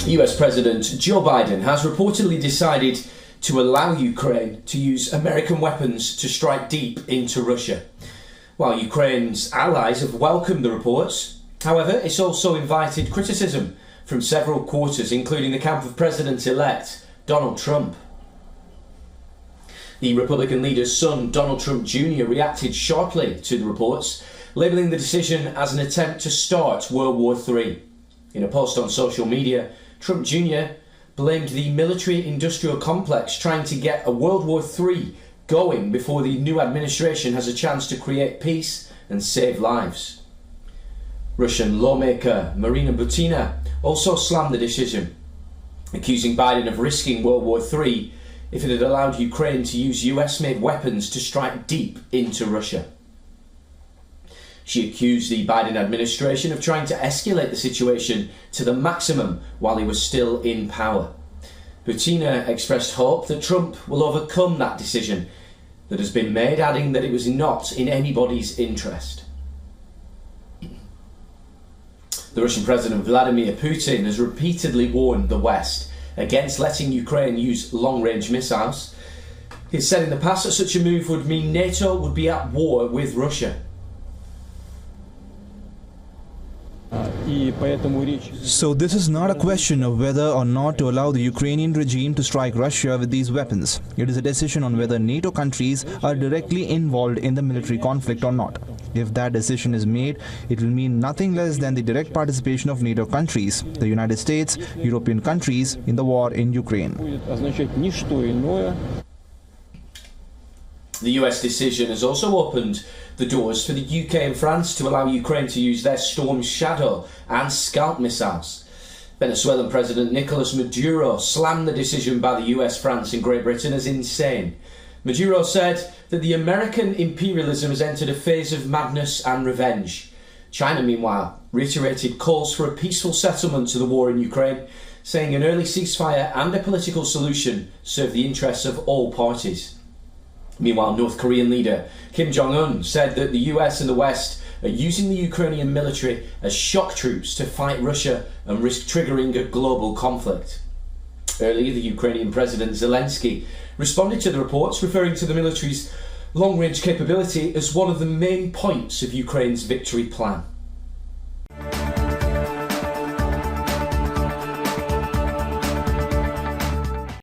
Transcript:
US President Joe Biden has reportedly decided to allow Ukraine to use American weapons to strike deep into Russia. While Ukraine's allies have welcomed the reports, however, it's also invited criticism from several quarters, including the camp of President-elect Donald Trump. The Republican leader's son, Donald Trump Jr., reacted sharply to the reports, labelling the decision as an attempt to start World War III. In a post on social media, Trump Jr. blamed the military-industrial complex trying to get a World War III going before the new administration has a chance to create peace and save lives. Russian lawmaker Marina Butina also slammed the decision, accusing Biden of risking World War III if it had allowed Ukraine to use US-made weapons to strike deep into Russia. She accused the Biden administration of trying to escalate the situation to the maximum while he was still in power. Butina expressed hope that Trump will overcome that decision that has been made, adding that it was not in anybody's interest. The Russian President Vladimir Putin has repeatedly warned the West against letting Ukraine use long-range missiles. He said in the past that such a move would mean NATO would be at war with Russia. So this is not a question of whether or not to allow the Ukrainian regime to strike Russia with these weapons. It is a decision on whether NATO countries are directly involved in the military conflict or not. If that decision is made, it will mean nothing less than the direct participation of NATO countries, the United States, European countries, in the war in Ukraine. The US decision has also opened the doors for the UK and France to allow Ukraine to use their Storm Shadow and Scalp missiles. Venezuelan President Nicolas Maduro slammed the decision by the US, France and Great Britain as insane. Maduro said that the American imperialism has entered a phase of madness and revenge. China, meanwhile, reiterated calls for a peaceful settlement to the war in Ukraine, saying an early ceasefire and a political solution serve the interests of all parties. Meanwhile, North Korean leader Kim Jong-un said that the US and the West are using the Ukrainian military as shock troops to fight Russia and risk triggering a global conflict. Earlier, the Ukrainian President Zelensky responded to the reports, referring to the military's long-range capability as one of the main points of Ukraine's victory plan.